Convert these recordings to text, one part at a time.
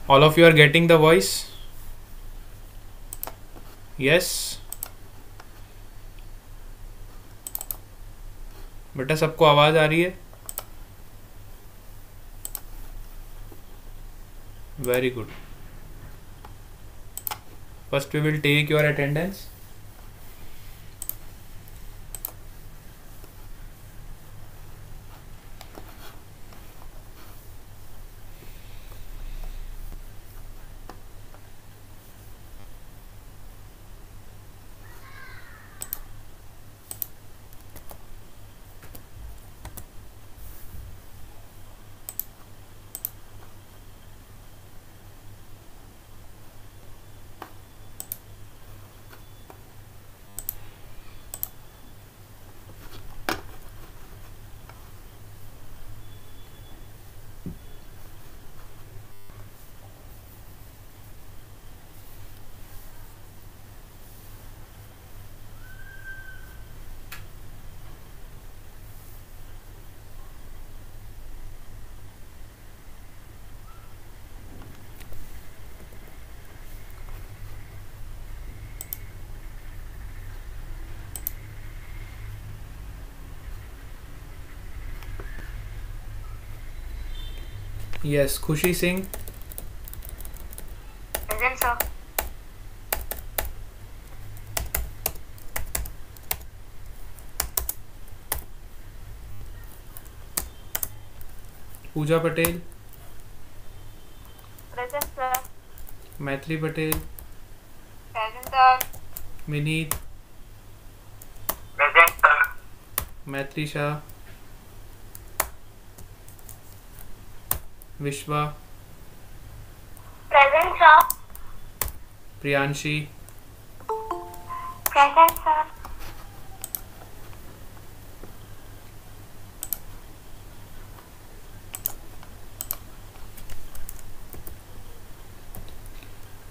All of you are getting the voice? Yes? बेटा सबको आवाज आ रही है? Very good. First we will take your attendance. Yes, Khushi Singh. Present, sir. Pooja Patel. Present, sir. Maitri Patel. Present, sir. Mineet. Present, sir. Maitri Shah. Vishwa. Present, sir. Priyanshi. Present, sir.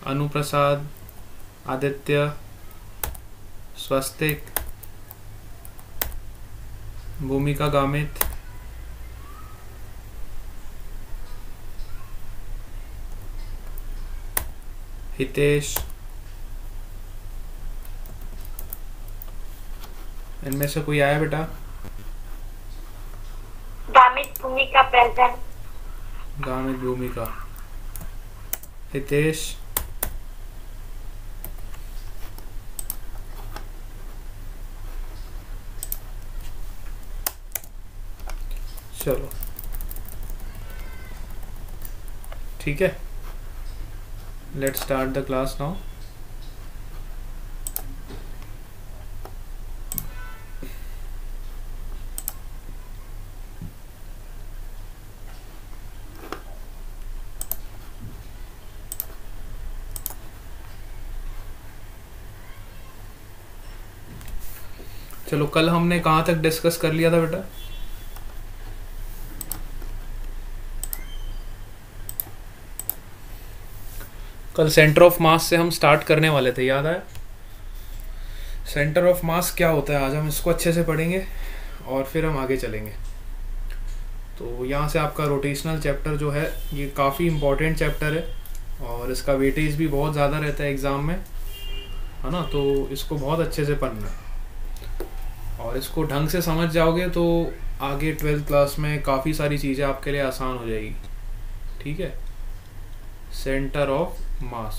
Anuprasad. Aditya. Swastik. Bhumika Gamit. Hitesh. इनमें से कोई आया बेटा? गामित भूमिका present. Gamit भूमिका. हितेश. चलो ठीक है. Let's start the class now. चलो कल हमने कहाँ तक डिस्कस कर लिया था बेटा? कल सेंटर ऑफ मास से हम स्टार्ट करने वाले थे, याद आया? सेंटर ऑफ मास क्या होता है आज हम इसको अच्छे से पढ़ेंगे और फिर हम आगे चलेंगे. तो यहाँ से आपका रोटेशनल चैप्टर जो है ये काफ़ी इम्पोर्टेंट चैप्टर है और इसका वेटेज भी बहुत ज़्यादा रहता है एग्ज़ाम में, है ना. तो इसको बहुत अच्छे से पढ़ना है और इसको ढंग से समझ जाओगे तो आगे 12th क्लास में काफ़ी सारी चीज़ें आपके लिए आसान हो जाएगी. ठीक है. सेंटर ऑफ मास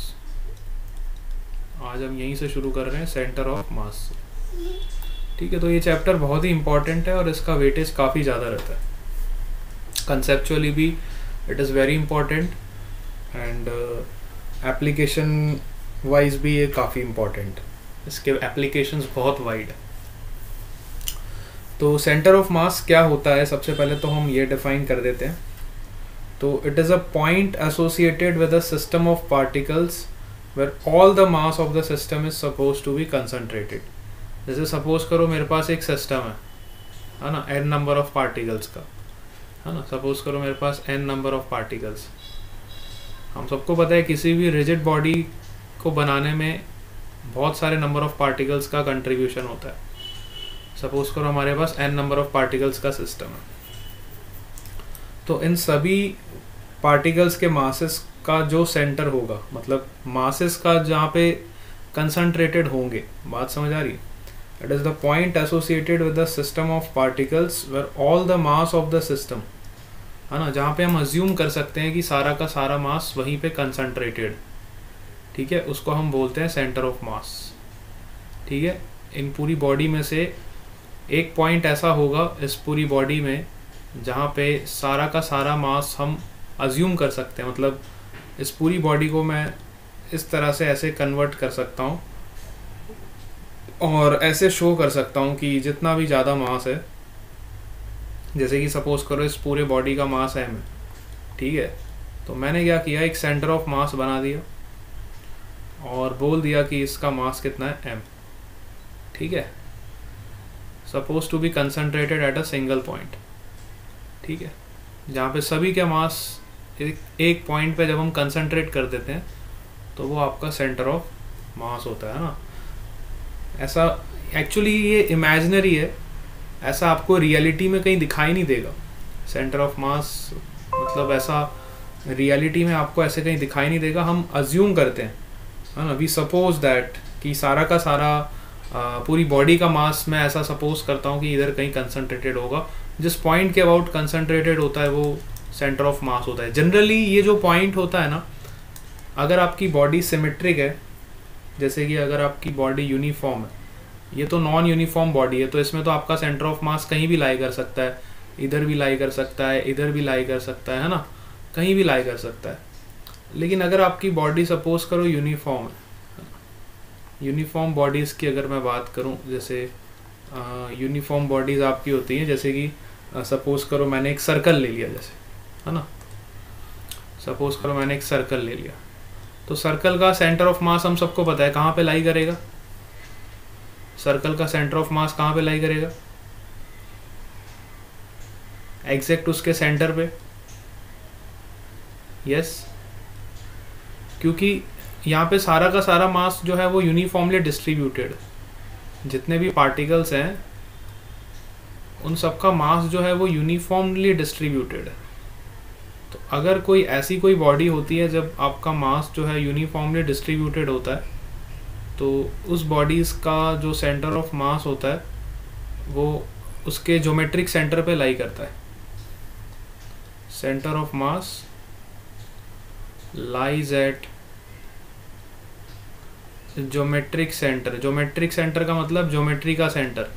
आज हम यहीं से शुरू कर रहे हैं, सेंटर ऑफ मास से. ठीक है. तो ये चैप्टर बहुत ही इम्पोर्टेंट है और इसका वेटेज काफ़ी ज़्यादा रहता है. कंसेप्चुअली भी it is very important and application wise भी ये काफ़ी इम्पोर्टेंट. इसके एप्लीकेशंस बहुत वाइड है. तो सेंटर ऑफ मास क्या होता है सबसे पहले तो हम ये डिफाइन कर देते हैं. तो it is a point associated with a system of particles where all the mass of the system is suppose to be concentrated. जैसे सपोज करो मेरे पास एक सिस्टम है ना, n नंबर ऑफ पार्टिकल्स का, है ना. सपोज करो मेरे पास n नंबर ऑफ पार्टिकल्स. हम सबको पता है किसी भी रिजिड बॉडी को बनाने में बहुत सारे नंबर ऑफ पार्टिकल्स का कंट्रीब्यूशन होता है. सपोज करो हमारे पास n नंबर ऑफ पार्टिकल्स का सिस्टम है. तो इन सभी पार्टिकल्स के मासेस का जो सेंटर होगा, मतलब मासेस का जहाँ पे कंसंट्रेटेड होंगे, बात समझ आ रही है? It is the point associated with the system of particles where all the mass of the system, है ना, जहाँ पे हम अज्यूम कर सकते हैं कि सारा का सारा मास वहीं पे कंसंट्रेटेड, ठीक है, उसको हम बोलते हैं सेंटर ऑफ मास। ठीक है, इन पूरी बॉडी में से एक पॉइंट ऐसा होगा इस पूरी बॉडी में जहाँ पे सारा का सारा मास हम अज्यूम कर सकते हैं, मतलब इस पूरी बॉडी को मैं इस तरह से ऐसे कन्वर्ट कर सकता हूँ और ऐसे शो कर सकता हूँ कि जितना भी ज़्यादा मास है, जैसे कि सपोज करो इस पूरे बॉडी का मास है m, ठीक है, तो मैंने क्या किया, एक सेंटर ऑफ मास बना दिया और बोल दिया कि इसका मास कितना है m, ठीक है, suppose to be concentrated at a single point, ठीक है, जहाँ पे सभी के मास एक पॉइंट पे जब हम कंसंट्रेट कर देते हैं तो वो आपका सेंटर ऑफ मास होता है ना। ऐसा एक्चुअली ये इमेजिनरी है, ऐसा आपको रियलिटी में कहीं दिखाई नहीं देगा सेंटर ऑफ मास, मतलब ऐसा रियलिटी में आपको ऐसे कहीं दिखाई नहीं देगा, हम अज्यूम करते हैं, है ना, वी सपोज दैट कि सारा का सारा पूरी बॉडी का मास मैं ऐसा सपोज करता हूँ कि इधर कहीं कंसंट्रेटेड होगा, जिस पॉइंट के अबाउट कंसंट्रेटेड होता है वो सेंटर ऑफ मास होता है। जनरली ये जो पॉइंट होता है ना, अगर आपकी बॉडी सिमेट्रिक है, जैसे कि अगर आपकी बॉडी यूनिफॉर्म है, ये तो नॉन यूनिफॉर्म बॉडी है, तो इसमें तो आपका सेंटर ऑफ मास कहीं भी लाई कर सकता है, इधर भी लाई कर सकता है, इधर भी लाई कर सकता है ना, कहीं भी लाई कर सकता है। लेकिन अगर आपकी बॉडी सपोज करो यूनिफॉर्म है, यूनिफॉर्म बॉडीज़ की अगर मैं बात करूं, जैसे यूनिफॉर्म बॉडीज़ आपकी होती हैं, जैसे कि सपोज करो मैंने एक सर्कल ले लिया, जैसे, है ना, सपोज करो मैंने एक सर्कल ले लिया, तो सर्कल का सेंटर ऑफ मास हम सबको पता है कहाँ पे लाई करेगा, सर्कल का सेंटर ऑफ मास कहाँ पे लाई करेगा, एग्जैक्ट उसके सेंटर पे, यस, क्योंकि यहाँ पे सारा का सारा मास जो है वो यूनिफॉर्मली डिस्ट्रीब्यूटेड, जितने भी पार्टिकल्स हैं उन सबका मास जो है वो यूनिफॉर्मली डिस्ट्रीब्यूटेड है। तो अगर कोई ऐसी कोई बॉडी होती है जब आपका मास जो है यूनिफॉर्मली डिस्ट्रीब्यूटेड होता है, तो उस बॉडीज़ का जो सेंटर ऑफ मास होता है वो उसके ज्योमेट्रिक सेंटर पे लाई करता है। Centre of mass lies at geometric centre. Geometric centre का मतलब ज्योमेट्री का सेंटर,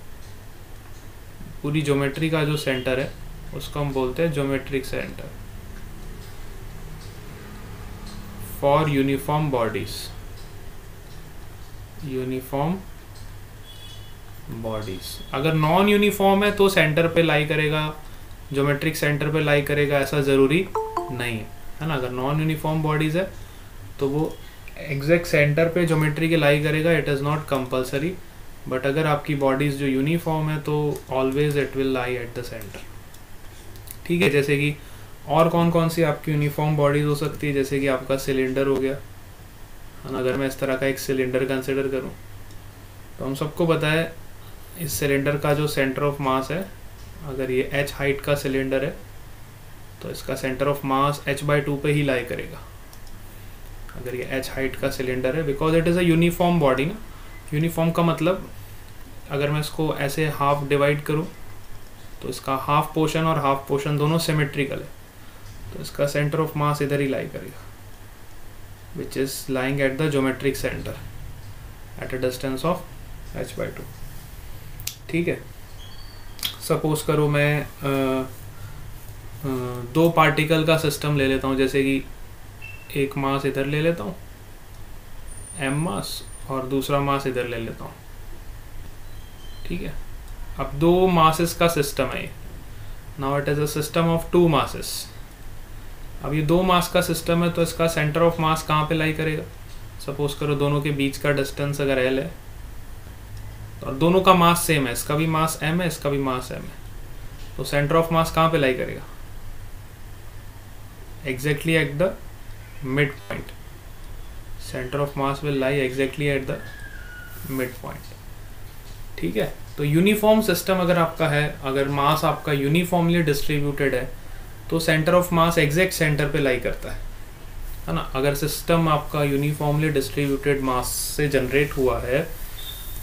पूरी ज्योमेट्री का जो सेंटर है उसको हम बोलते हैं geometric centre for uniform bodies. Uniform bodies अगर नॉन यूनिफॉर्म है तो सेंटर पे लाई करेगा, ज्योमेट्रिक सेंटर पे लाई करेगा, ऐसा ज़रूरी नहीं है ना। अगर नॉन यूनिफॉर्म बॉडीज़ है तो वो एग्जैक्ट सेंटर पे ज्योमेट्री के लाई करेगा, it is not compulsory, but अगर आपकी बॉडीज़ जो यूनिफॉर्म है तो always it will lie at the centre. ठीक है, जैसे कि और कौन कौन सी आपकी यूनिफॉर्म बॉडीज़ हो सकती है, जैसे कि आपका सिलेंडर हो गया, है ना। अगर मैं इस तरह का एक सिलेंडर कंसिडर करूं तो हम सबको पता है इस सिलेंडर का जो सेंटर ऑफ मास है, अगर ये h हाइट का सिलेंडर है तो इसका सेंटर ऑफ मास h/2 पे ही लाई करेगा। अगर ये h हाइट का सिलेंडर है, because it is a uniform body ना। यूनिफॉर्म का मतलब अगर मैं इसको ऐसे हाफ डिवाइड करूं तो इसका हाफ पोर्शन और हाफ पोर्शन दोनों सिमेट्रिकल है, तो इसका सेंटर ऑफ मास इधर ही लाई करेगा, which is lying at the geometric centre at a distance of h/2। ठीक है, सपोज करो मैं दो पार्टिकल का सिस्टम ले लेता हूँ, जैसे कि एक मास इधर ले लेता हूँ m मास और दूसरा मास इधर ले लेता हूँ। ठीक है, अब दो मासेस का सिस्टम है ये। Now it is a system of two masses. अब ये दो मास का सिस्टम है तो इसका सेंटर ऑफ मास कहाँ पे लाई करेगा। सपोज करो दोनों के बीच का डिस्टेंस अगर l है और दोनों का मास सेम है, इसका भी मास m है, इसका भी मास m है, तो सेंटर ऑफ मास कहाँ पे लाई करेगा, exactly at the mid point. Centre of mass will lie exactly at the mid point. ठीक है, तो यूनिफॉर्म सिस्टम अगर आपका है, अगर मास आपका यूनिफॉर्मली डिस्ट्रीब्यूटेड है तो centre of mass exact centre पे लाई करता है। है ना। अगर सिस्टम आपका यूनिफॉर्मली डिस्ट्रीब्यूटेड मास से जनरेट हुआ है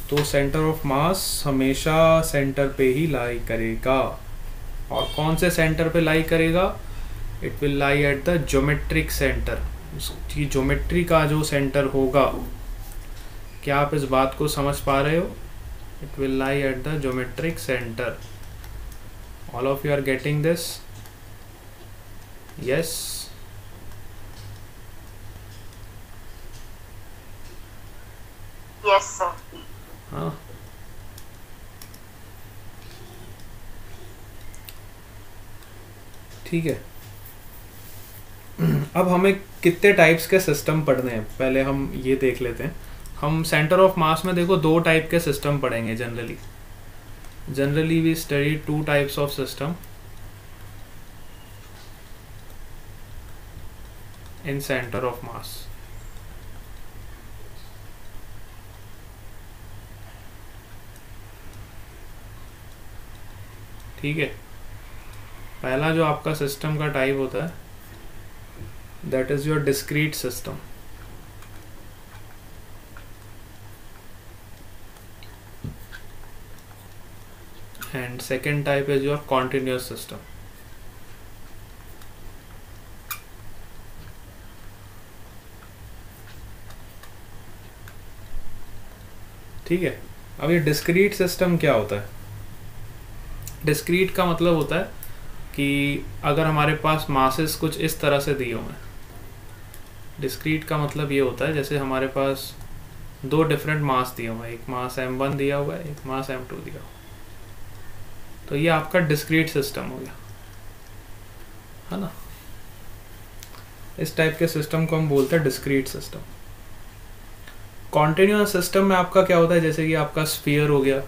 तो सेंटर ऑफ मास हमेशा सेंटर पे ही लाई करेगा। और कौन से सेंटर पे लाई करेगा? It will lie at the geometric centre. उसकी ज्योमेट्री का जो सेंटर होगा, क्या आप इस बात को समझ पा रहे हो? It will lie at the geometric centre. All of you are getting this? Yes. Yes sir. हाँ, ठीक है। अब हमें कितने टाइप्स के सिस्टम पढ़ने हैं, पहले हम ये देख लेते हैं। हम सेंटर ऑफ मास में देखो 2 टाइप के सिस्टम पढ़ेंगे generally we study 2 types of system in centre of mass. ठीक है। पहला जो आपका सिस्टम का टाइप होता है that is your discrete system. And second type is your continuous system. ठीक है। अब ये डिस्क्रीट सिस्टम क्या होता है? डिस्क्रीट का मतलब होता है कि अगर हमारे पास मासेस कुछ इस तरह से दिए हुए हैं। डिस्क्रीट का मतलब ये होता है जैसे हमारे पास 2 डिफरेंट मास दिए हुए हैं, एक मास m1 दिया हुआ है, एक मास m2 दिया हुआ है। तो ये आपका डिस्क्रीट सिस्टम हो गया, है ना। इस टाइप के सिस्टम को हम बोलते हैं डिस्क्रीट सिस्टम। कॉन्टिन्यूअस सिस्टम में आपका क्या होता है, जैसे कि आपका स्फीयर हो गया।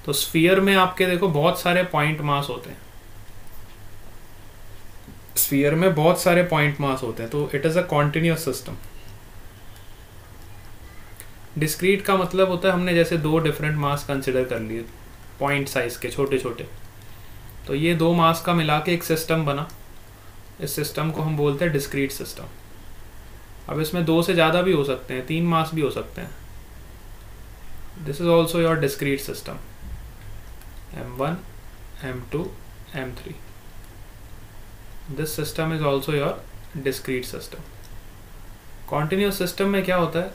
तो स्फीयर में आपके देखो बहुत सारे पॉइंट मास होते हैं। स्फीयर में बहुत सारे पॉइंट मास होते हैं, तो it is a continuous system. Discrete का मतलब होता है हमने जैसे 2 डिफरेंट मास कंसिडर कर लिए, पॉइंट साइज के छोटे छोटे, तो ये 2 मास का मिला के एक सिस्टम बना। इस सिस्टम को हम बोलते हैं डिस्क्रीट सिस्टम। अब इसमें 2 से ज़्यादा भी हो सकते हैं, 3 मास भी हो सकते हैं। This is also your discrete system, m1 m2 m3। This system is also your discrete system. Continuous system में क्या होता है,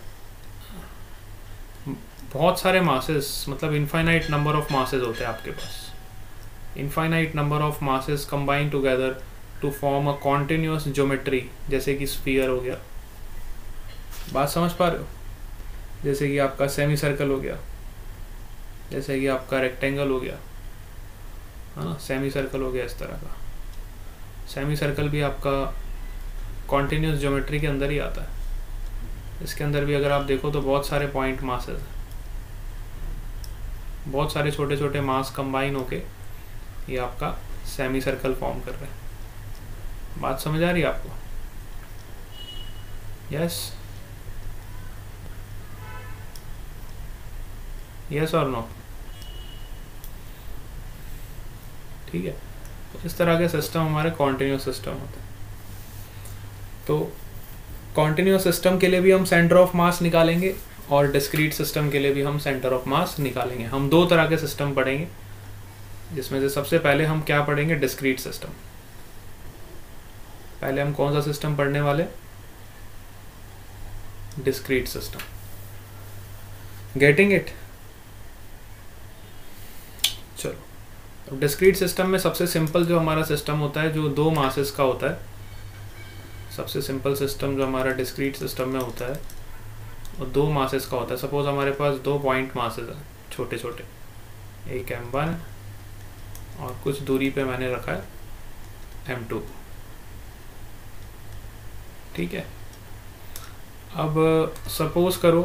बहुत सारे मासेस, मतलब इनफाइनाइट नंबर ऑफ मासेस होते हैं आपके पास। Infinite number of masses combine together to form a continuous geometry, जैसे कि स्फीयर हो गया। बात समझ पा रहे हो? जैसे कि आपका सेमी सर्कल हो गया, जैसे कि आपका रेक्टेंगल हो गया, है ना। सेमी सर्कल हो गया इस तरह का। सेमी सर्कल भी आपका कॉन्टिन्यूअस ज्योमेट्री के अंदर ही आता है। इसके अंदर भी अगर आप देखो तो बहुत सारे पॉइंट मासेस हैं, बहुत सारे छोटे छोटे मास कंबाइन होके ये आपका सेमी सर्कल फॉर्म कर रहे हैं। बात समझ आ रही है आपको? यस, यस और नो? ठीक है। तो इस तरह के सिस्टम हमारे कॉन्टिन्यूअस सिस्टम होते हैं। तो कॉन्टिन्यूअस सिस्टम के लिए भी हम सेंटर ऑफ मास निकालेंगे और डिस्क्रीट सिस्टम के लिए भी हम सेंटर ऑफ मास निकालेंगे। हम 2 तरह के सिस्टम पढ़ेंगे, जिसमें से सबसे पहले हम क्या पढ़ेंगे, डिस्क्रीट सिस्टम। पहले हम कौन सा सिस्टम पढ़ने वाले? Discrete system. Getting it? चलो, अब डिस्क्रीट सिस्टम में सबसे सिंपल जो हमारा सिस्टम होता है, जो 2 मासेस का होता है, सबसे सिंपल सिस्टम जो हमारा डिस्क्रीट सिस्टम में होता है वो 2 मासेस का होता है। सपोज हमारे पास 2 पॉइंट मासेस हैं छोटे छोटे, एक m1 और कुछ दूरी पे मैंने रखा है m2। ठीक है। अब सपोज करो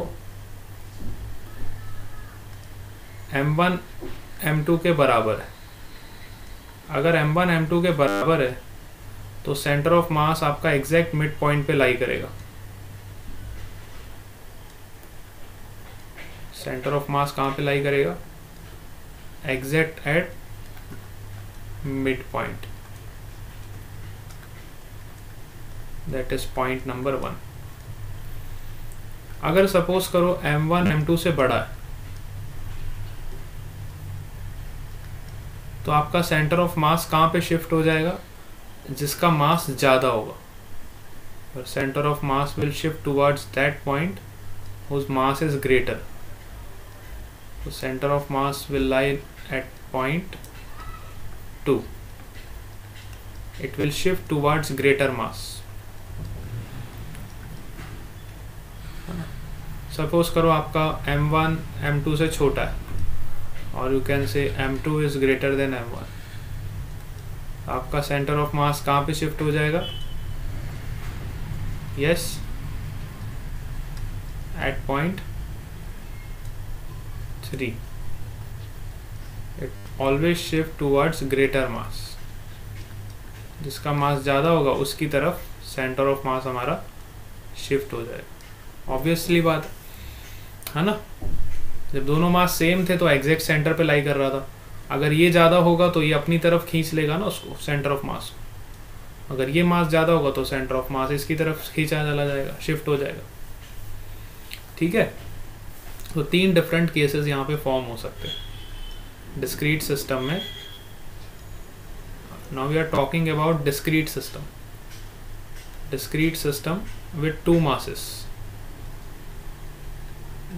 m1 m2 के बराबर है। अगर m1 m2 के बराबर है तो सेंटर ऑफ मास आपका एग्जैक्ट मिड पॉइंट पे लाई करेगा। सेंटर ऑफ मास कहाँ पे लाई करेगा? Exact at mid point. That is point number 1। अगर सपोज करो m1 m2 से बड़ा है तो आपका सेंटर ऑफ मास कहाँ पे शिफ्ट हो जाएगा? जिसका मास ज़्यादा होगा, और centre of mass will shift towards that point whose mass is greater. So center of mass will lie at point 2. It will shift towards greater mass. Suppose करो आपका m1 m2 से छोटा है और you can say m2 is greater then m1, आपका centre of मास कहाँ पे shift हो जाएगा? Yes, at point 3. It always shift towards greater mass. जिसका मास ज़्यादा होगा उसकी तरफ सेंटर ऑफ मास हमारा शिफ्ट हो जाएगा। ऑब्वियसली बात है ना, जब दोनों मास सेम थे तो एग्जैक्ट सेंटर पे लाई कर रहा था। अगर ये ज़्यादा होगा तो ये अपनी तरफ खींच लेगा ना उसको, सेंटर ऑफ मास को। अगर ये मास ज़्यादा होगा तो सेंटर ऑफ मास इसकी तरफ खींचा चला जाएगा, शिफ्ट हो जाएगा। ठीक है, तो 3 डिफरेंट केसेस यहाँ पे फॉर्म हो सकते हैं डिस्क्रीट सिस्टम में। Now we are talking about discrete system with 2 masses,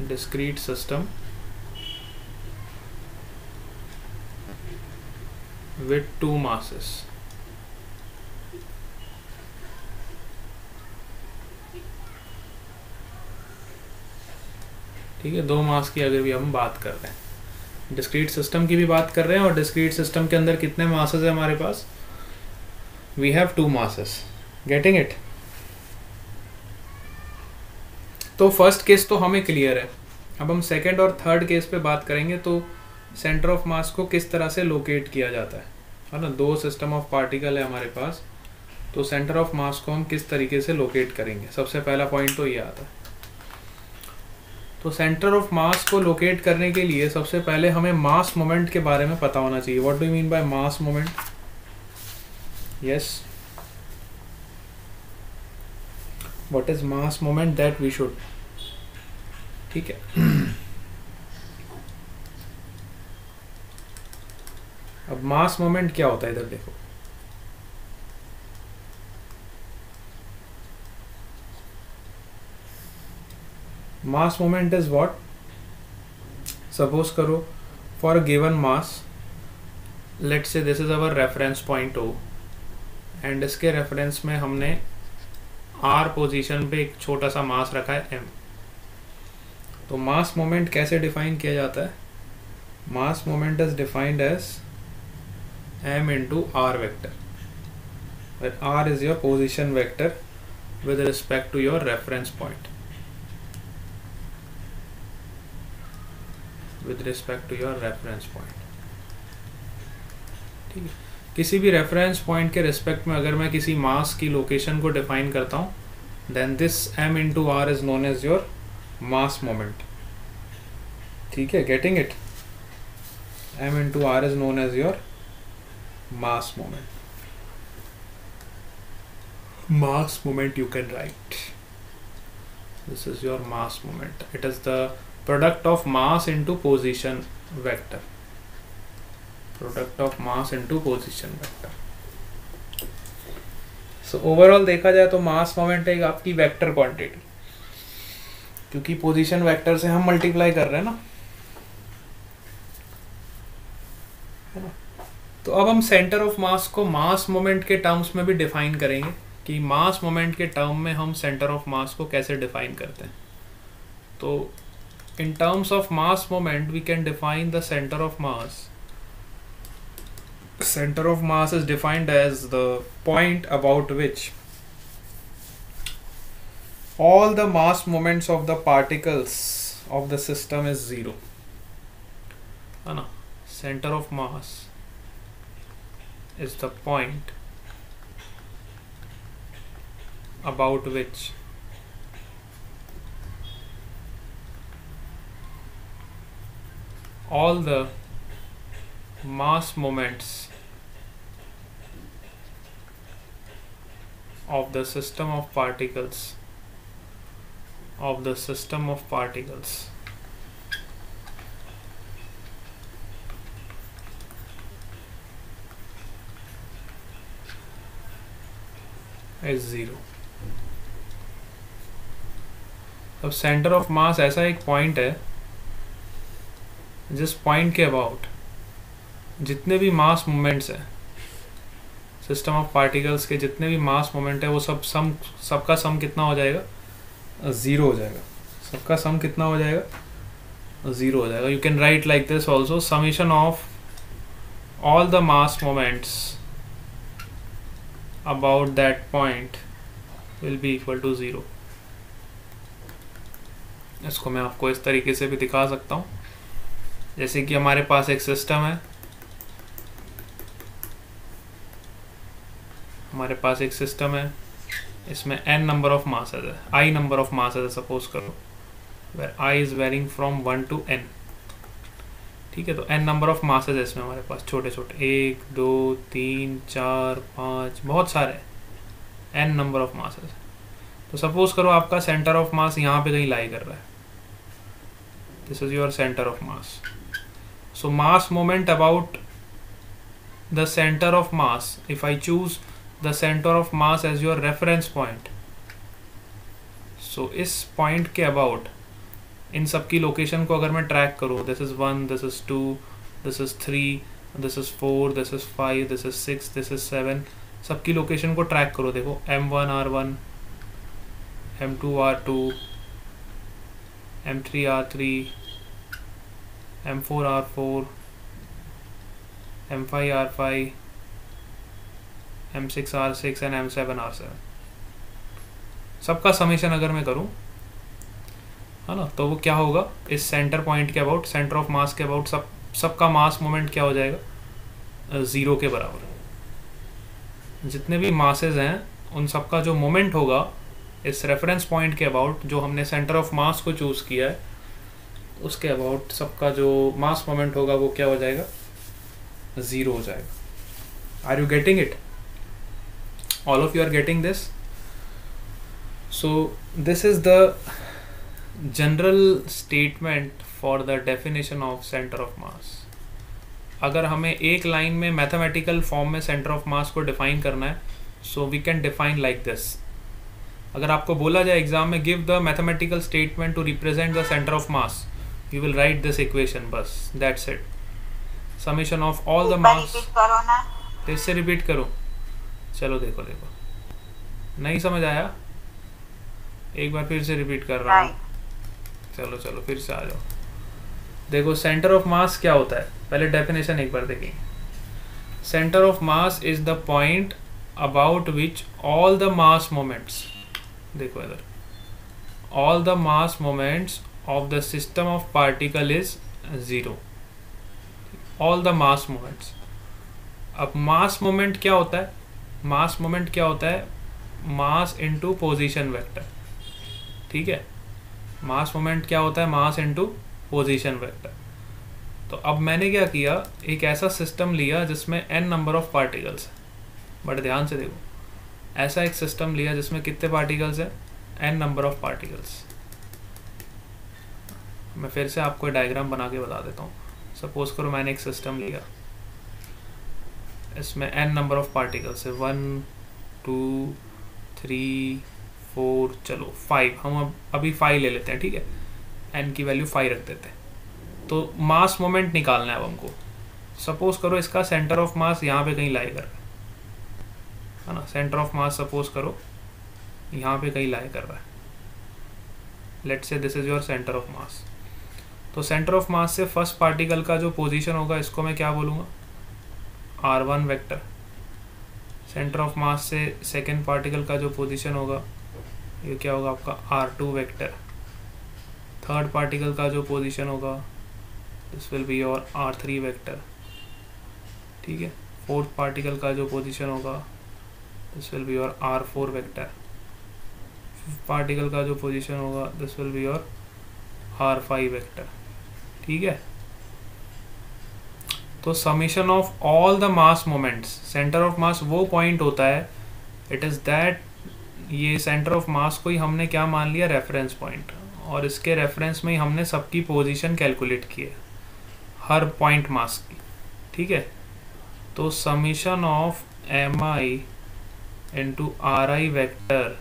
discrete system with 2 masses. ठीक है, 2 मास की अगर भी हम बात कर रहे हैं, डिस्क्रीट सिस्टम की भी बात कर रहे हैं, और डिस्क्रीट सिस्टम के अंदर कितने मासेस है हमारे पास? We have 2 masses. Getting it? तो फर्स्ट केस तो हमें क्लियर है। अब हम सेकंड और थर्ड केस पे बात करेंगे। तो सेंटर ऑफ मास को किस तरह से लोकेट किया जाता है ना? 2 सिस्टम ऑफ पार्टिकल है हमारे पास, तो सेंटर ऑफ मास को हम किस तरीके से लोकेट करेंगे? सबसे पहला पॉइंट तो ये आता है। तो सेंटर ऑफ मास को लोकेट करने के लिए सबसे पहले हमें मास मोमेंट के बारे में पता होना चाहिए। What do you mean by mass moment? Yes, what is mass moment that we should. ठीक है, अब मास मोमेंट क्या होता है इधर देखो। Mass moment is what? Suppose करो for a given mass, let's say this is our reference point O, and इसके रेफरेंस में हमने R पोजीशन पे एक छोटा सा मास रखा है M। तो मास मोमेंट कैसे डिफाइन किया जाता है? Mass moment is defined as m into r vector, where r is your position vector with respect to your reference point. With respect to your reference point. ठीक है, किसी भी रेफरेंस पॉइंट के respect में अगर मैं किसी मास की लोकेशन को डिफाइन करता हूँ, then this m into r is known as your mass moment. ठीक है, getting it? m into r is known as your mass moment. Mass moment you can write. This is your mass moment. It is the product of mass into position vector. Product of mass into position vector. So overall देखा जाए तो mass moment एक आपकी vector quantity, क्योंकि position vector से हम multiply कर रहे हैं ना, है ना? तो अब हम सेंटर ऑफ मास को मास मोमेंट के टर्म्स में भी डिफाइन करेंगे कि मास मोमेंट के टर्म में हम सेंटर ऑफ मास को कैसे डिफाइन करते हैं। तो in terms of mass moment we can define the center of mass. Center of mass is defined as the point about which all the mass moments of the particles of the system is 0. है ना? Center of mass is the point about which all the mass moments of the system of particles is 0. अब centre of मास ऐसा एक point है जिस point के about जितने भी मास मोमेंट्स हैं, सिस्टम ऑफ पार्टिकल्स के जितने भी मास मोमेंट है वो सबका सम कितना हो जाएगा? 0 हो जाएगा. सबका सम कितना हो जाएगा? 0 हो जाएगा. You can write like this also, summation of all the mass moments about that point will be equal to 0. इसको मैं आपको इस तरीके से भी दिखा सकता हूँ. जैसे कि हमारे पास एक सिस्टम है, इसमें n नंबर ऑफ मासेस है, i नंबर ऑफ मासेस है सपोज करो, where i is varying from 1 to n. ठीक है, तो n नंबर ऑफ मासेस है इसमें हमारे पास, छोटे छोटे 1 2 3 4 5 बहुत सारे n नंबर ऑफ मासेस. तो सपोज करो आपका सेंटर ऑफ मास यहाँ पे कहीं लाई कर रहा है. This is your centre of mass. So mass moment about the centre of mass, if I choose the centre of mass as your reference point, so इस पॉइंट के अबाउट इन सब की लोकेशन को अगर मैं ट्रैक करूँ, this is 1, this is 2, this is 3, this is 4, this is 5, this is 6, this is 7, सबकी location को ट्रैक करो. देखो M1 R1, M2 R2, M3 R3, M4 R4, M5 R5, M6 R6 and M7 R7. सबका summation अगर मैं करूँ, है ना, तो वो क्या होगा? इस सेंटर पॉइंट के अबाउट, सेंटर ऑफ मास के अबाउट सबका मास मोमेंट क्या हो जाएगा? 0 के बराबर. जितने भी मासेस हैं उन सबका जो मोमेंट होगा इस रेफरेंस पॉइंट के अबाउट, जो हमने सेंटर ऑफ मास को चूज़ किया है, उसके अबाउट सबका जो मास मोमेंट होगा वो क्या हो जाएगा? 0 हो जाएगा. Are you getting it? All of you are getting this? So this is the general statement for the definition of centre of mass. अगर हमें एक लाइन में मैथमेटिकल फॉर्म में सेंटर ऑफ मास को डिफाइन करना है, so we can define like this. अगर आपको बोला जाए एग्जाम में, give the mathematical statement to represent the centre of mass, you will write this equation, बस that's it. Summation of all the मास. फिर से रिपीट करो. चलो देखो, नहीं समझ आया? एक बार फिर से रिपीट कर रहा हूँ. चलो फिर से आ जाओ. देखो सेंटर ऑफ मास क्या होता है, पहले डेफिनेशन एक बार देखेंगे. Centre of mass is the point about which all the mass moments, देखो इधर, all the mass moments of the system of particle is 0. All the mass moments. अब मास मोमेंट क्या होता है? मास मोमेंट क्या होता है? Mass into position vector. ठीक है, मास मोमेंट क्या होता है? Mass into position vector. तो अब मैंने क्या किया, एक ऐसा सिस्टम लिया जिसमें n नंबर ऑफ पार्टिकल्स है. बट ध्यान से देखो, ऐसा एक सिस्टम लिया जिसमें कितने पार्टिकल्स है? n number of particles. मैं फिर से आपको डायग्राम बना के बता देता हूँ. सपोज करो मैंने एक सिस्टम लिया, इसमें n नंबर ऑफ पार्टिकल्स है, 1 2 3 4, चलो 5. हम अभी 5 ले लेते हैं. ठीक है, n की वैल्यू 5 रख देते हैं. तो मास मोमेंट निकालना है अब हमको. सपोज करो इसका सेंटर ऑफ मास यहाँ पे कहीं लाई कर रहा है ना. सेंटर ऑफ मास सपोज करो यहाँ पे कहीं लाई कर रहा है. Let's say this is your centre of मास. तो सेंटर ऑफ मास से फर्स्ट पार्टिकल का जो पोजीशन होगा, इसको मैं क्या बोलूँगा? R1 vector. सेंटर ऑफ मास से सेकेंड पार्टिकल का जो पोजीशन होगा, ये क्या होगा आपका? R2 vector. थर्ड पार्टिकल का जो पोजीशन होगा, this will be your R3 vector. ठीक है, फोर्थ पार्टिकल का जो पोजीशन होगा, this will be your R4 vector. Fifth particle का जो पोजीशन होगा, this will be your R5 vector. ठीक है, तो summation of all the mass moments, centre of मास वो पॉइंट होता है, इट इज दैट ये सेंटर ऑफ मास को ही हमने क्या मान लिया, रेफरेंस पॉइंट, और इसके रेफरेंस में ही हमने सबकी पोजीशन कैलकुलेट की है, हर पॉइंट मास की, ठीक है। तो summation of m i into r i vector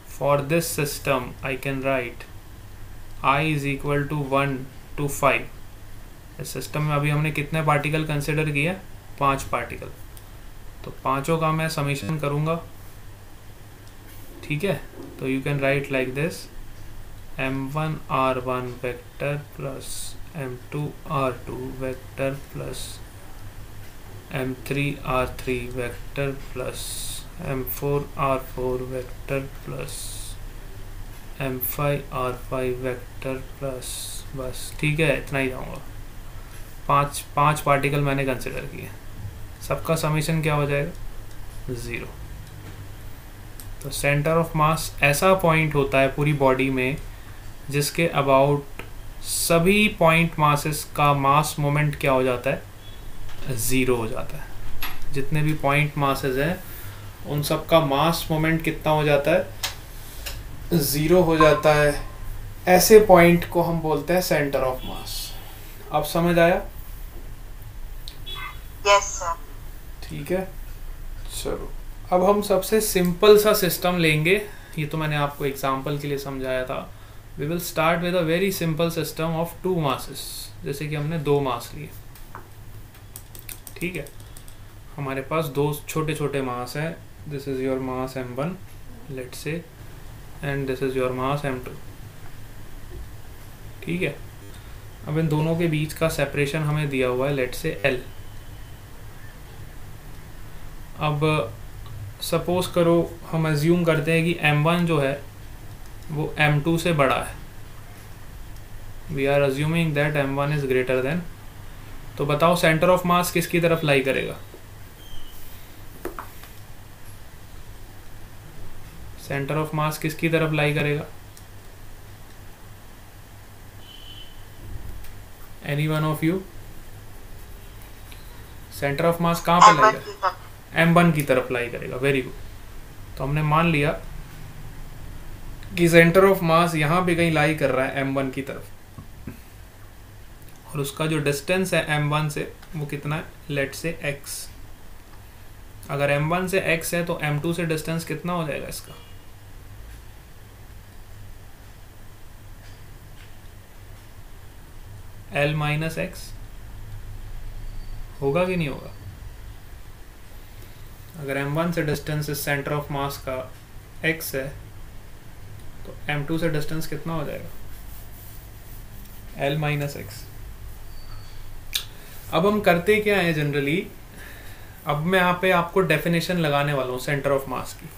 for this system I can write i is equal to 1 to 5। इस सिस्टम में अभी हमने कितने पार्टिकल कंसिडर किए, 5 पार्टिकल, तो पांचों का मैं समीशन करूँगा, ठीक है। तो you can write like this, m1 r1 vector plus m2 r2 vector plus m3 r3 vector plus m4 r4 vector plus m5 r5 vector plus, बस ठीक है, इतना ही जाऊँगा। पांच पार्टिकल मैंने कंसिडर किए, सबका समीशन क्या हो जाएगा, 0। तो सेंटर ऑफ मास ऐसा पॉइंट होता है पूरी बॉडी में जिसके अबाउट सभी पॉइंट मासेस का मास मोमेंट क्या हो जाता है, 0 हो जाता है। जितने भी पॉइंट मासेस हैं उन सब का मास मोमेंट कितना हो जाता है, 0 हो जाता है। ऐसे पॉइंट को हम बोलते हैं सेंटर ऑफ मास। अब समझ आया? Yes sir. ठीक है, चलो अब हम सबसे सिंपल सा सिस्टम लेंगे, ये तो मैंने आपको एग्जांपल के लिए समझाया था। We will start with a very simple system of 2 masses, जैसे कि हमने 2 मास लिए, ठीक है। हमारे पास 2 छोटे छोटे मास हैं, this is your mass m1 let's say, and this is your mass m2, ठीक है। अब इन दोनों के बीच का सेपरेशन हमें दिया हुआ है लेट्स से l। अब सपोज करो हम अज्यूम करते हैं कि m1 जो है वो m2 से बड़ा है, we are assuming that m1 is greater than. तो बताओ सेंटर ऑफ मास किसकी तरफ लाई करेगा, सेंटर ऑफ मास किसकी तरफ लाई करेगा, any one of you? Centre of मास कहाँ पे लाई करेगा, m1 की तरफ लाई करेगा, वेरी गुड। तो हमने मान लिया कि सेंटर ऑफ मास यहाँ पे कहीं लाई कर रहा है m1 की तरफ, और उसका जो डिस्टेंस है m1 से वो कितना है, लेट से x। अगर m1 से x है तो m2 से डिस्टेंस कितना हो जाएगा इसका, l माइनस x होगा कि नहीं होगा? अगर m1 से डिस्टेंस इस सेंटर ऑफ मास का x है तो m2 से डिस्टेंस कितना हो जाएगा, l माइनस x। अब हम करते क्या है जनरली, अब मैं यहाँ पे आपको डेफिनेशन लगाने वाला हूँ सेंटर ऑफ मास की,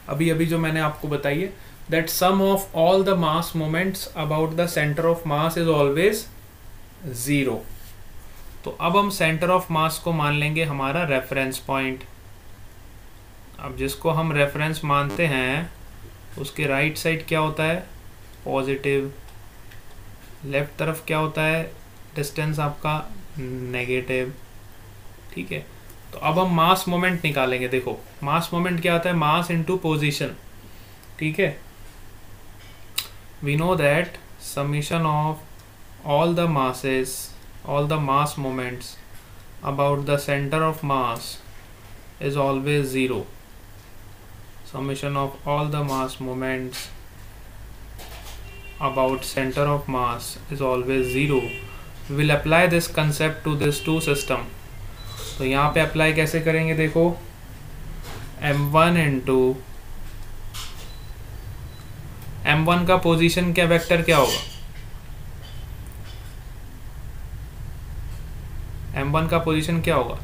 अभी अभी जो मैंने आपको बताई है, that sum of all the mass moments about the centre of mass is always 0। तो अब हम सेंटर ऑफ मास को मान लेंगे हमारा रेफरेंस पॉइंट। अब जिसको हम रेफरेंस मानते हैं उसके राइट साइड क्या होता है, पॉजिटिव, लेफ्ट तरफ क्या होता है, डिस्टेंस आपका नेगेटिव, ठीक है। तो अब हम मास मोमेंट निकालेंगे। देखो मास मोमेंट क्या होता है, मास इनटू पोजीशन, ठीक है। We know that summation of all the masses, all the mass moments about the center of mass is always 0. Summation of all the mass moments about center of mass is always 0. We will apply this concept to this 2 system. तो यहाँ पे apply कैसे करेंगे, देखो m1 into m1 का position क्या vector क्या होगा, m1 का पोजीशन क्या होगा,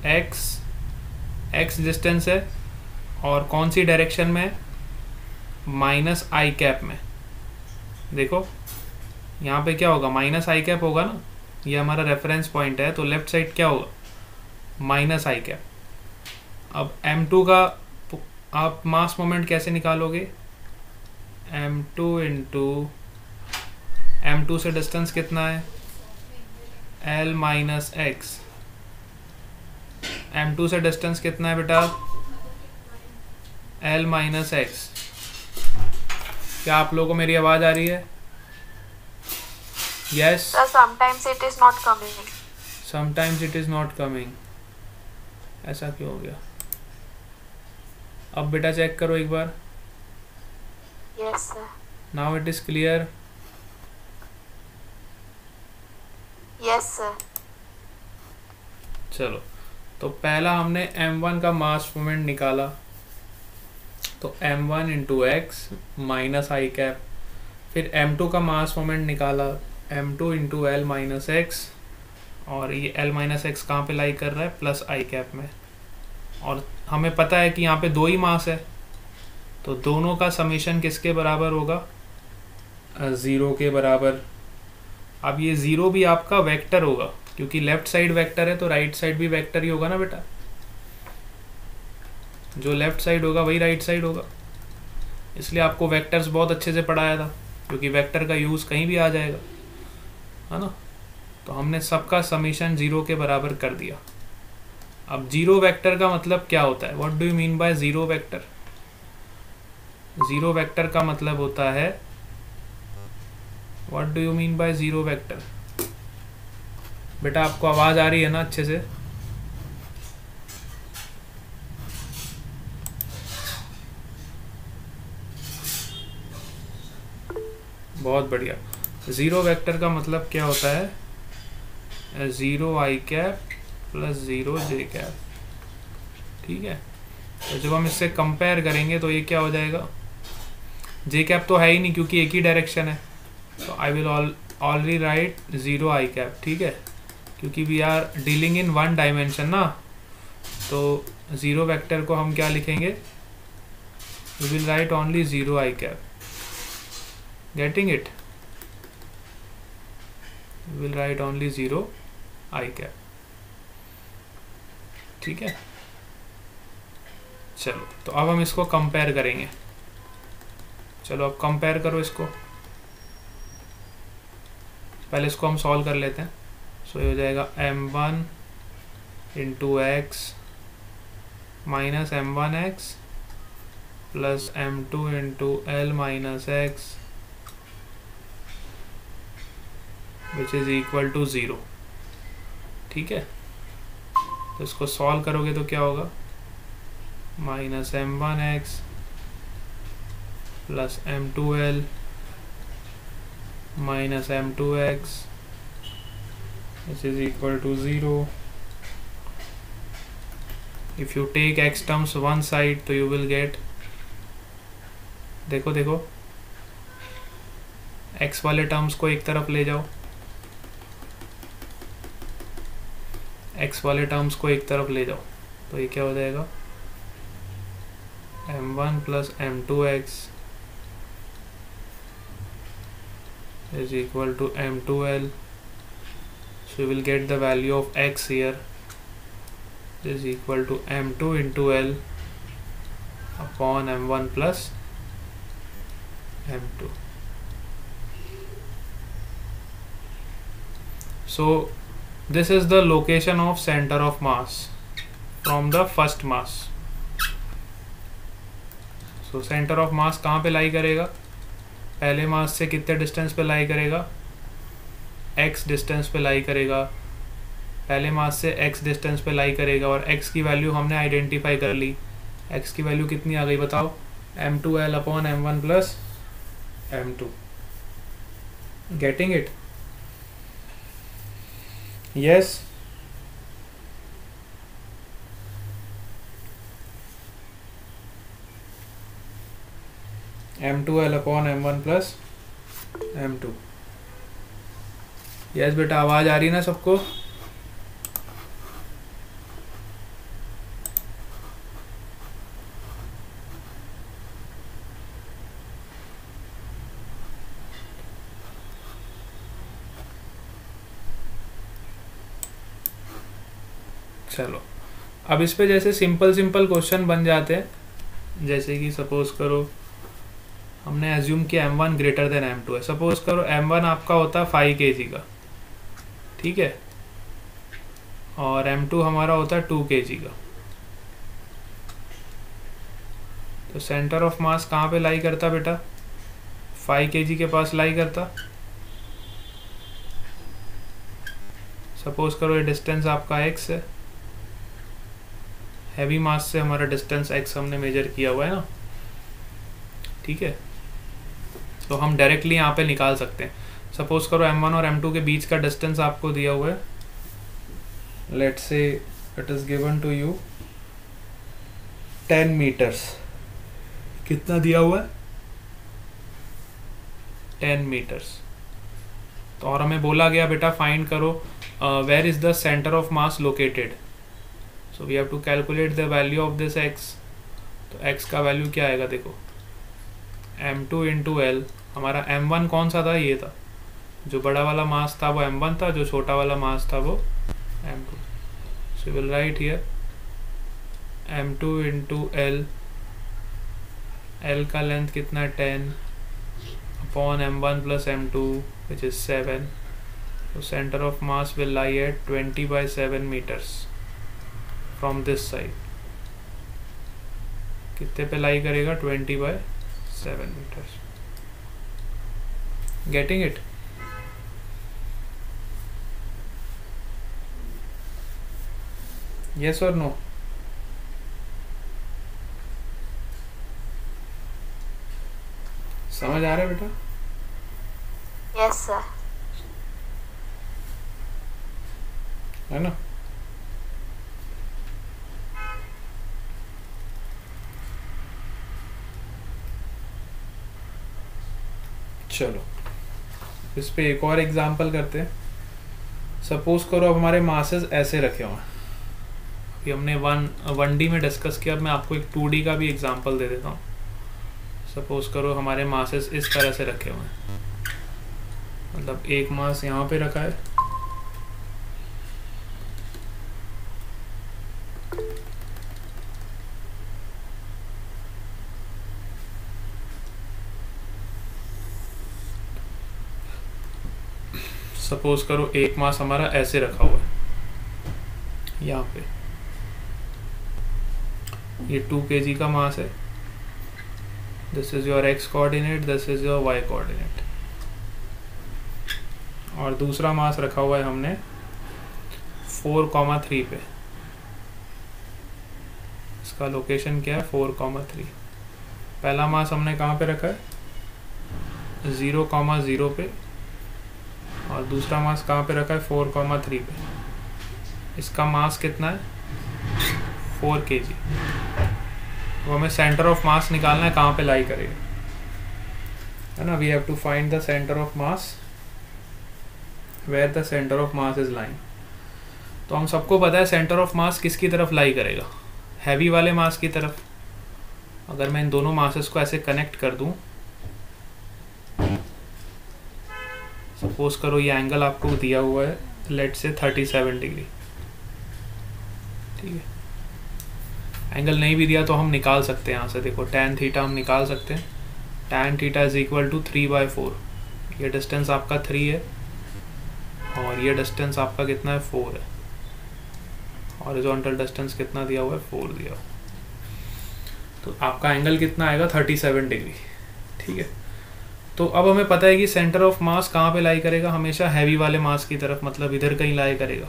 x डिस्टेंस है और कौन सी डायरेक्शन में, माइनस आई कैप में। देखो यहाँ पे क्या होगा, माइनस आई कैप होगा ना, ये हमारा रेफरेंस पॉइंट है, तो लेफ्ट साइड क्या होगा, माइनस आई कैप। अब m2 का आप मास मोमेंट कैसे निकालोगे, m2 इंटू m2 से डिस्टेंस कितना है, l माइनस एक्स। m2 से डिस्टेंस कितना है बेटा, l माइनस एक्स। क्या आप लोगों को मेरी आवाज़ आ रही है? Yes. Sir, sometimes it is not coming. Sometimes it is not coming. ऐसा क्यों हो गया? अब बेटा चेक करो एक बार। Yes, sir. Now it is clear. Yes, sir. चलो, तो पहला हमने m1 का मास मोमेंट निकाला, तो m1 इंटू एक्स माइनस आई कैप। फिर m2 का मास मोमेंट निकाला, m2 into l minus x, और ये l माइनस एक्स कहाँ पे लाई कर रहा है? प्लस आई कैप में। और हमें पता है कि यहाँ पे दो ही मास है, तो दोनों का समीशन किसके बराबर होगा? 0 के बराबर। अब ये 0 भी आपका वेक्टर होगा, क्योंकि लेफ्ट साइड वेक्टर है तो राइट साइड भी वेक्टर ही होगा ना बेटा। जो लेफ्ट साइड होगा वही राइट साइड होगा, इसलिए आपको वेक्टर्स बहुत अच्छे से पढ़ाया था, क्योंकि वेक्टर का यूज़ कहीं भी आ जाएगा, है ना। तो हमने सबका समीशन 0 के बराबर कर दिया। अब 0 वेक्टर का मतलब क्या होता है? What do you mean bye 0 vector? 0 vector का मतलब होता है, what do you mean bye 0 vector? बेटा आपको आवाज़ आ रही है ना अच्छे से? बहुत बढ़िया। 0 वेक्टर का मतलब क्या होता है? 0 i cap plus 0 J cap. ठीक है, तो जब हम इससे कंपेयर करेंगे तो ये क्या हो जाएगा? जे कैप तो है ही नहीं, क्योंकि एक ही डायरेक्शन है, तो I will already write 0 i cap. ठीक है, क्योंकि we are dealing in one dimension ना, तो 0 वेक्टर को हम क्या लिखेंगे? We will write only 0 i cap. Getting it? We will write only 0 i cap. ठीक है, चलो, तो अब हम इसको कंपेयर करेंगे। चलो अब कंपेयर करो इसको। पहले इसको हम सॉल्व कर लेते हैं। सो ये हो जाएगा m1 into x minus m1x plus m2 into l minus x which is equal to 0। ठीक है, तो इसको सॉल्व करोगे तो क्या होगा? Minus m1x plus m2l minus m2x which is equal to 0. If you take x terms one side तो you will get, देखो देखो, x वाले टर्म्स को एक तरफ ले जाओ, x वाले टर्म्स को एक तरफ ले जाओ, तो ये क्या हो जाएगा? m1 plus m2x is equal to m2l. So you will get the value of x here is equal to m2 into l upon m1 plus m2. So this is the location of center of mass from the first mass. So center of mass कहाँ पे लाई करेगा? पहले मास से कितने distance पे लाई करेगा? x distance पे लाई करेगा। पहले मास से x डिस्टेंस पे लाई करेगा, और x की वैल्यू हमने आइडेंटिफाई कर ली। x की वैल्यू कितनी आ गई बताओ? m2l upon m1 plus m2। Getting it? Yes. m2l upon m1 plus m2। Yes बेटा, आवाज़ आ रही है ना सबको? चलो, अब इस पे जैसे सिंपल क्वेश्चन बन जाते हैं। जैसे कि सपोज करो हमने एज्यूम किया m1 ग्रेटर देन m2 है। सपोज करो m1 आपका होता है 5 kg का, ठीक है, और m2 हमारा होता है 2 kg का। तो सेंटर ऑफ मास कहाँ पे लाई करता बेटा? 5 kg के पास लाई करता। सपोज करो ये डिस्टेंस आपका x है, हैवी मास से हमारा डिस्टेंस x हमने मेजर किया हुआ है ना, ठीक है। तो हम डायरेक्टली यहाँ पे निकाल सकते हैं। सपोज करो m1 और m2 के बीच का डिस्टेंस आपको दिया हुआ है, let's say it is given to you 10 metres. कितना दिया हुआ है? 10 मीटर्स। तो और हमें बोला गया बेटा फाइंड करो where is the centre of mass located. So we have to calculate the value of this x। तो x का वैल्यू क्या आएगा देखो, m2 इंटू एल। हमारा m1 कौन सा था? ये था, जो बड़ा वाला मास था वो m1 था, जो छोटा वाला मास था वो m2। So will write here m2 into L. L का लेंथ कितना है? 10 upon m1 plus m2 which is 7. So center of mass will lie at 20/7 meters from this side. कितने पे लाई करेगा? 20/7 meters. Getting it? Yes or no? समझ आ रहा है बेटा? Yes, sir. है ना? चलो इस पे एक और एग्जांपल करते हैं। सपोज करो अब हमारे मासेस ऐसे रखे हुए हैं। अभी हमने 1D में डिस्कस किया, अब मैं आपको एक 2D का भी एग्जांपल दे देता हूँ। सपोज करो हमारे मासेस इस तरह से रखे हुए हैं, मतलब एक मास यहाँ पे रखा है, सपोज करो एक मास हमारा ऐसे रखा हुआ है यहाँ पे। ये 2 kg का मास है। This is your x coordinate, this is your y coordinate. और दूसरा मास रखा हुआ है हमने 4,3 पे। इसका लोकेशन क्या है? 4,3। पहला मास हमने कहाँ पे रखा है? 0,0 पे। और दूसरा मास कहाँ पे रखा है? 4,3 पे। इसका मास कितना है? 4 kg। तो हमें सेंटर ऑफ मास निकालना है, कहाँ पे लाई करेगा, है ना। We have to find the centre of mass, where the centre of mass is lying. तो हम सबको पता है सेंटर ऑफ मास किसकी तरफ लाई करेगा? हैवी वाले मास की तरफ। अगर मैं इन दोनों मासेस को ऐसे कनेक्ट कर दूं, सपोज करो ये एंगल आपको दिया हुआ है लेट से 37 डिग्री, ठीक है। एंगल नहीं भी दिया तो हम निकाल सकते हैं यहाँ से। देखो tan थीटा हम निकाल सकते हैं। tan theta is equal to 3/4। ये डिस्टेंस आपका 3 है और ये डिस्टेंस आपका कितना है? 4 है। हॉरिजॉन्टल डिस्टेंस कितना दिया हुआ है? 4 दिया हुआ। तो आपका एंगल कितना आएगा? 37 डिग्री, ठीक है। तो अब हमें पता है कि सेंटर ऑफ मास कहाँ पे लाई करेगा? हमेशा हैवी वाले मास की तरफ, मतलब इधर कहीं लाई करेगा।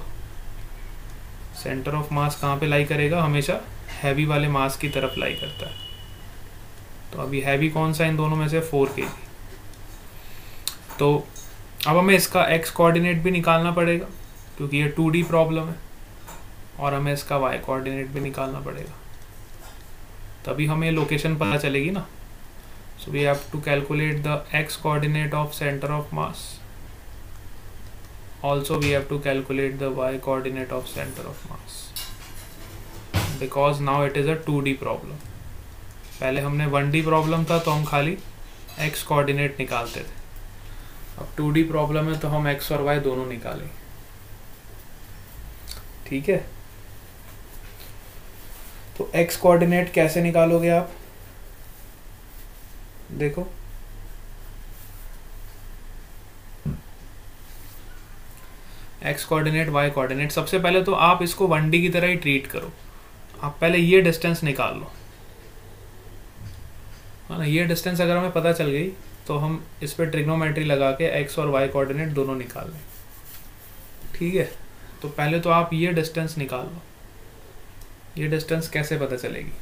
सेंटर ऑफ मास कहाँ पे लाई करेगा? हमेशा हैवी वाले मास की तरफ लाई करता है। तो अभी हैवी कौन सा इन दोनों में से? 4 kg। तो अब हमें इसका x कोऑर्डिनेट भी निकालना पड़ेगा क्योंकि ये 2D प्रॉब्लम है, और हमें इसका y कोऑर्डिनेट भी निकालना पड़ेगा, तभी हमें लोकेशन पता चलेगी ना। So we have to calculate the x coordinate of centre of mass, also we have to calculate the y coordinate of center of mass, because now it is a 2D problem. पहले हमने 1D problem था तो हम खाली x coordinate निकालते थे। अब 2D problem है तो हम x और y दोनों निकालें, ठीक है। तो x कोऑर्डिनेट कैसे निकालोगे आप? देखो x कोऑर्डिनेट y कोऑर्डिनेट, सबसे पहले तो आप इसको 1D की तरह ही ट्रीट करो। आप पहले ये डिस्टेंस निकाल लो, है ना। ये डिस्टेंस अगर हमें पता चल गई तो हम इस पर ट्रिग्नोमेट्री लगा के एक्स और वाई कोऑर्डिनेट दोनों निकाल लें। ठीक है, तो पहले तो आप ये डिस्टेंस निकाल लो। ये डिस्टेंस कैसे पता चलेगी?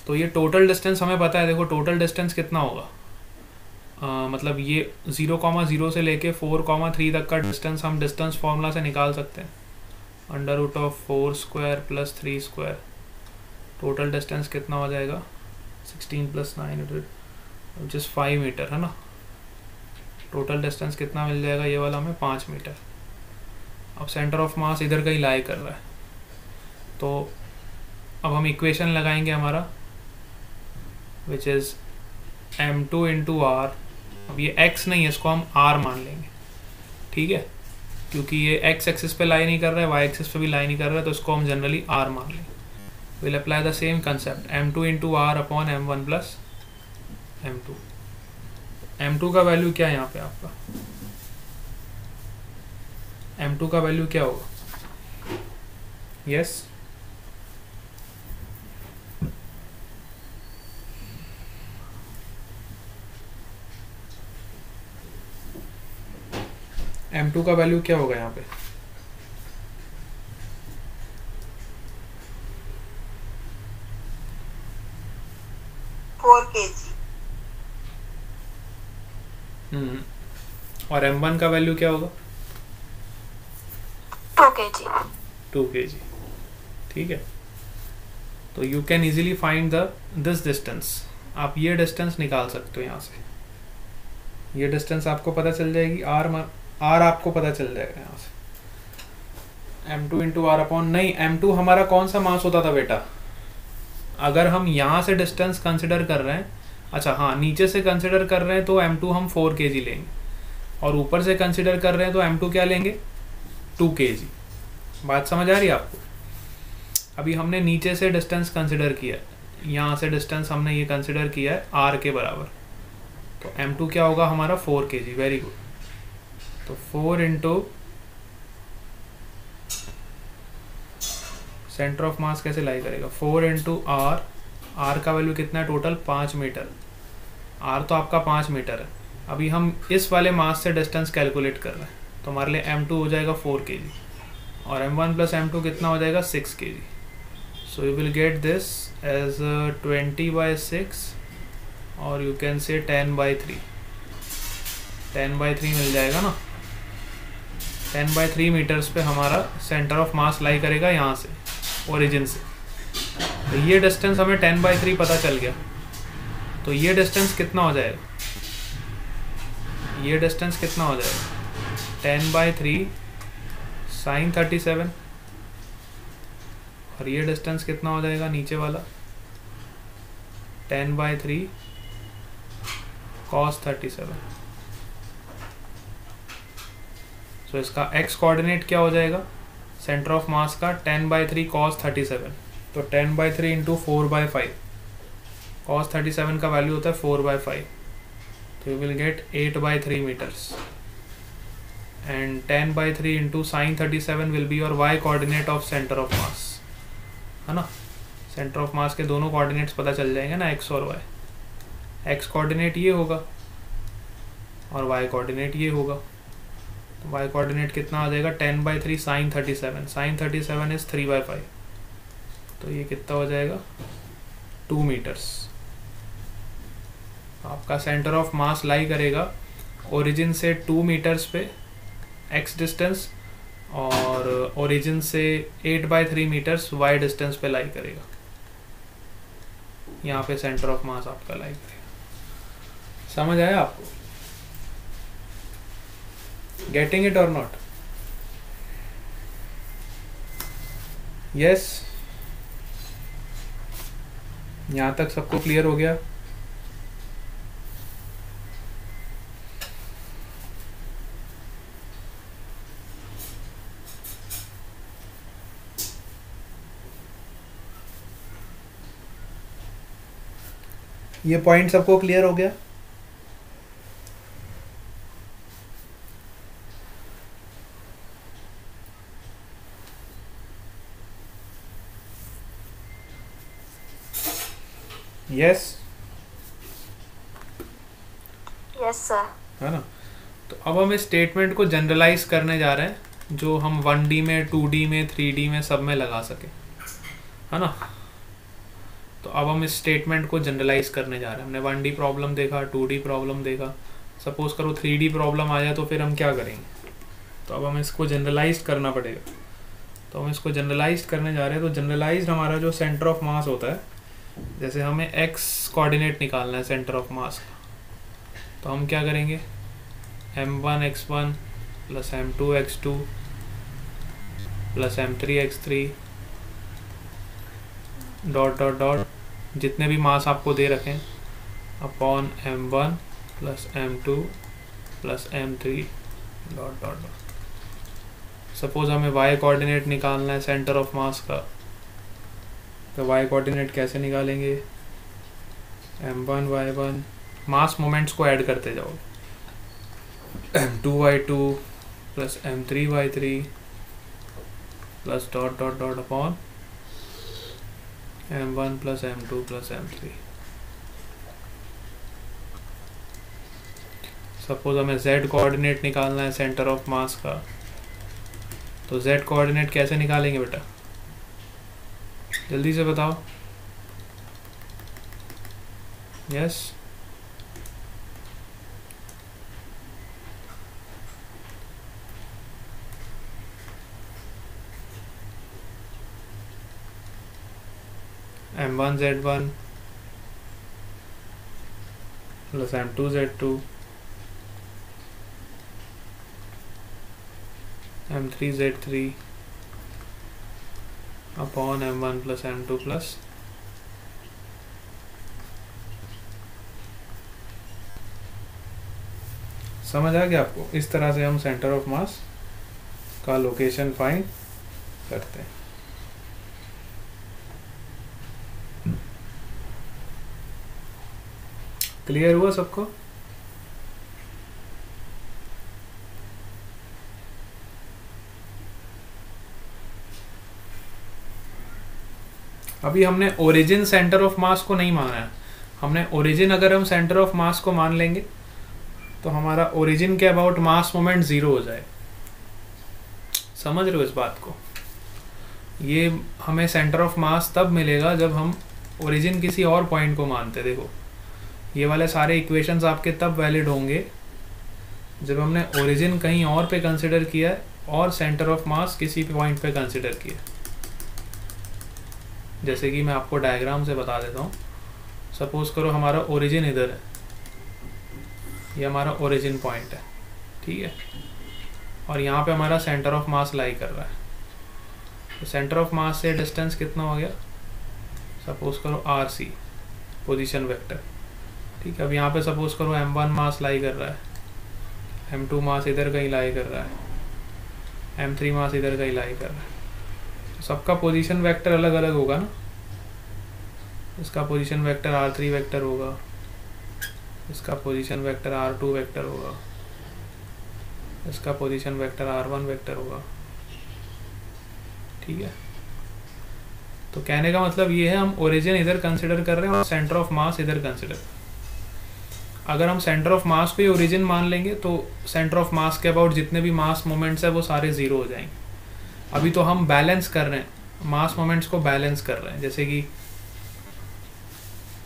तो ये टोटल डिस्टेंस हमें पता है। देखो टोटल डिस्टेंस कितना होगा, मतलब ये 0,0 से लेके 4,3 तक का डिस्टेंस हम डिस्टेंस फॉर्मूला से निकाल सकते हैं। √4² + 3²। टोटल डिस्टेंस कितना हो जाएगा? 16 + 9 जिस 5 मीटर है ना। टोटल डिस्टेंस कितना मिल जाएगा ये वाला हमें? 5 मीटर। अब सेंटर ऑफ मास इधर का ही लाई कर रहा है, तो अब हम इक्वेशन लगाएंगे हमारा, विच इज़ m2 × r। अब ये x नहीं है, इसको हम r मान लेंगे। ठीक है, क्योंकि ये x एक्सिस पे लाई नहीं कर रहा है, y एक्सिस पे भी लाई नहीं कर रहा है, तो इसको हम जनरली r मान लेंगे। Will apply the same concept, m2 × r/m1 + m2। m2 का वैल्यू क्या है यहाँ पे आपका? m2 का वैल्यू क्या होगा? यस m2 का वैल्यू क्या होगा यहाँ पे? और m1 का वैल्यू क्या होगा? 2 kg। 2 kg। ठीक है, तो you can easily find this distance. आप ये डिस्टेंस निकाल सकते हो यहाँ से। ये डिस्टेंस आपको पता चल जाएगी, r आपको पता चल जाएगा यहाँ से। m2 × r/ नहीं, m2 हमारा कौन सा मास होता था बेटा? अगर हम यहाँ से डिस्टेंस कंसिडर कर रहे हैं, अच्छा हाँ, नीचे से कंसिडर कर रहे हैं तो m2 हम 4 kg लेंगे, और ऊपर से कंसिडर कर रहे हैं तो m2 क्या लेंगे? 2 kg। बात समझ आ रही है आपको? अभी हमने नीचे से डिस्टेंस कंसिडर किया है, यहाँ से डिस्टेंस हमने ये कंसिडर किया है r के बराबर, तो m2 क्या होगा हमारा? 4 kg। Very good. तो 4 × सेंटर ऑफ मास कैसे लाई करेगा? 4 × r। r का वैल्यू कितना है टोटल? 5 मीटर। r तो आपका 5 मीटर है। अभी हम इस वाले मास से डिस्टेंस कैलकुलेट कर रहे हैं, तो हमारे लिए m2 हो जाएगा 4 kg, और m1 + m2 कितना हो जाएगा? 6 kg। So you will get this as 20/6, और यू कैन से 10/3। 10/3 मिल जाएगा ना। 10/3 मीटर्स पे हमारा सेंटर ऑफ मास लाई करेगा यहाँ से, ओरिजिन से। तो ये डिस्टेंस हमें 10/3 पता चल गया। तो ये डिस्टेंस कितना हो जाएगा? ये डिस्टेंस कितना हो जाएगा? 10/3 sin 37, और ये डिस्टेंस कितना हो जाएगा नीचे वाला? 10/3 cos 37। तो इसका x कोऑर्डिनेट क्या हो जाएगा सेंटर ऑफ मास का? 10/3 cos 37। तो 10/3 × 4/5। cos 37 का वैल्यू होता है 4/5, तो you will get 8/3 metres. And 10/3 × sin 37 will be your y coordinate of centre of mass, है ना। सेंटर ऑफ मास के दोनों कोऑर्डिनेट्स पता चल जाएंगे ना, x और y। x कोऑर्डिनेट ये होगा और y कोऑर्डिनेट ये होगा। तो y कोऑर्डिनेट कितना आ जाएगा? 10/3 sin 37। sin 37 इज 3/5, तो ये कितना हो जाएगा? 2 मीटर्स। आपका सेंटर ऑफ मास लाई करेगा ओरिजिन से 2 मीटर्स पे x डिस्टेंस, और ओरिजिन से 8/3 मीटर्स y डिस्टेंस पे लाई करेगा। यहाँ पे सेंटर ऑफ मास आपका लाई करेगा। समझ आया आपको? गेटिंग इट और नॉट? यस, यहाँ तक सबको क्लियर हो गया? ये पॉइंट सबको क्लियर हो गया? Yes yes sir. है ना। तो अब हम इस स्टेटमेंट को जनरलाइज करने जा रहे हैं जो हम 1D में 2D में 3D में सब में लगा सके, है ना। तो अब हम इस स्टेटमेंट को जनरलाइज करने जा रहे हैं। हमने 1D प्रॉब्लम देखा, 2D प्रॉब्लम देखा, सपोज करो 3D प्रॉब्लम आ जाए तो फिर हम क्या करेंगे। तो अब हमें इसको जनरलाइज करना पड़ेगा। तो हम इसको जनरलाइज करने जा रहे हैं। तो जनरलाइज हमारा जो सेंटर ऑफ मास होता है, जैसे हमें x कोऑर्डिनेट निकालना है सेंटर ऑफ मास का, तो हम क्या करेंगे, m1 x1 plus m2 x2 plus m3 x3 dot dot dot जितने भी मास आपको दे रखें upon m1 plus m2 plus m3 dot dot dot. Suppose हमें y कोऑर्डिनेट निकालना है सेंटर ऑफ मास का, तो y कोऑर्डिनेट कैसे निकालेंगे, m1 y1 मास मोमेंट्स को ऐड करते जाओ, m2 y2 plus m3 y3 plus dot dot dot upon m1 plus m2 plus m3। Suppose हमें z कोऑर्डिनेट निकालना है सेंटर ऑफ मास का, तो z कोऑर्डिनेट कैसे निकालेंगे बेटा, जल्दी से बताओ। Yes m1 z1 plus m2 z2 m3 z3 upon m1 plus m2 plus समझ आ गया आपको। इस तरह से हम सेंटर ऑफ मास का लोकेशन फाइंड करते हैं। क्लियर हुआ सबको। अभी हमने ओरिजिन सेंटर ऑफ मास को नहीं माना है। हमने ओरिजिन अगर हम सेंटर ऑफ मास को मान लेंगे तो हमारा ओरिजिन के अबाउट मास मोमेंट जीरो हो जाए। समझ रहे हो इस बात को। ये हमें सेंटर ऑफ मास तब मिलेगा जब हम ओरिजिन किसी और पॉइंट को मानते। देखो ये वाले सारे इक्वेशंस आपके तब वैलिड होंगे जब हमने ओरिजिन कहीं और पे कंसिडर किया है और सेंटर ऑफ मास किसी पॉइंट पे कंसिडर किया। जैसे कि मैं आपको डायग्राम से बता देता हूँ। सपोज करो हमारा ओरिजिन इधर है, ये हमारा ओरिजिन पॉइंट है, ठीक है, और यहाँ पे हमारा सेंटर ऑफ मास लाई कर रहा है। तो सेंटर ऑफ मास से डिस्टेंस कितना हो गया, सपोज करो RC पोजीशन वेक्टर, ठीक है। अब यहाँ पे सपोज करो m1 मास लाई कर रहा है, m2 मास इधर कहीं लाई कर रहा है, m3 मास इधर कहीं लाई कर रहा है। तो सबका पोजीशन वेक्टर अलग अलग होगा ना। इसका पोजीशन वेक्टर R3 वेक्टर होगा, इसका पोजीशन वेक्टर R2 वेक्टर होगा, इसका पोजीशन वेक्टर R1 वेक्टर होगा, ठीक है। तो कहने का मतलब ये है हम ओरिजिन इधर कंसिडर कर रहे हैं और सेंटर ऑफ मास इधर कंसिडर। अगर हम सेंटर ऑफ मास को ही ओरिजिन मान लेंगे तो सेंटर ऑफ मास के अबाउट जितने भी मास मोमेंट्स है वो सारे ज़ीरो हो जाएंगे। अभी तो हम बैलेंस कर रहे हैं, मास मोमेंट्स को बैलेंस कर रहे हैं। जैसे कि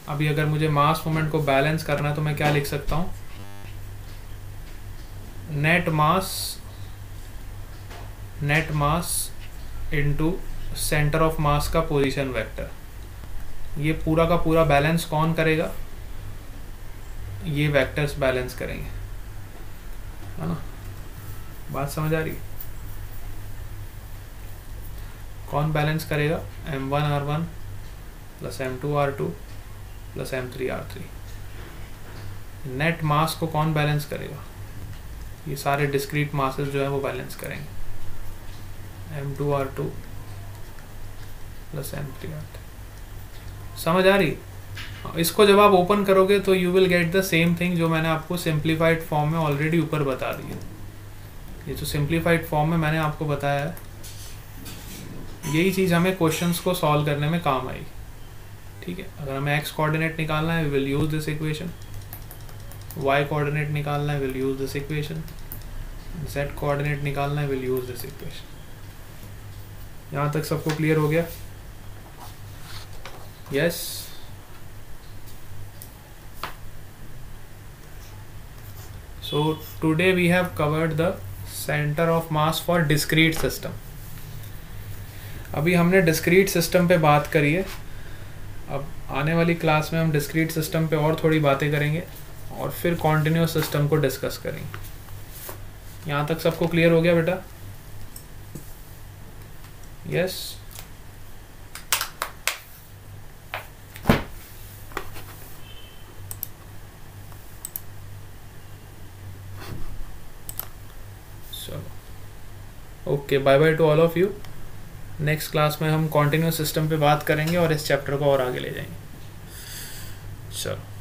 अभी अगर मुझे मास मोमेंट को बैलेंस करना है तो मैं क्या लिख सकता हूँ, net mass into centre of मास का पोजीशन वेक्टर। ये पूरा का पूरा बैलेंस कौन करेगा, ये वेक्टर्स बैलेंस करेंगे, है ना। बात समझ आ रही। कौन बैलेंस करेगा, m1 r1 plus m2 r2 plus m3 r3। Net मास को कौन बैलेंस करेगा, ये सारे डिस्क्रीट मासेस जो है वो बैलेंस करेंगे, m2 r2 plus m3 r3। समझ आ रही। इसको जब आप ओपन करोगे तो you will get the same thing जो मैंने आपको सिंप्लीफाइड फॉर्म में ऑलरेडी ऊपर बता दी है। ये जो सिंप्लीफाइड फॉर्म में मैंने आपको बताया है, यही चीज़ हमें क्वेश्चंस को सॉल्व करने में काम आई, ठीक है, अगर हमें x कोऑर्डिनेट निकालना है we will use this equation, y coordinate निकालना है will use this equation, z coordinate निकालना है विल यूज दिस इक्वेशन। यहाँ तक सबको क्लियर हो गया? Yes. So today we have covered the center of mass for discrete system. अभी हमने discrete system पे बात करी है, अब आने वाली क्लास में हम discrete system पे और थोड़ी बातें करेंगे और फिर continuous system को डिस्कस करेंगे। यहाँ तक सबको क्लियर हो गया बेटा? Yes. Okay, bye bye to all of you. Next class में हम कॉन्टिन्यूस सिस्टम पे बात करेंगे और इस चैप्टर को और आगे ले जाएंगे। चलो।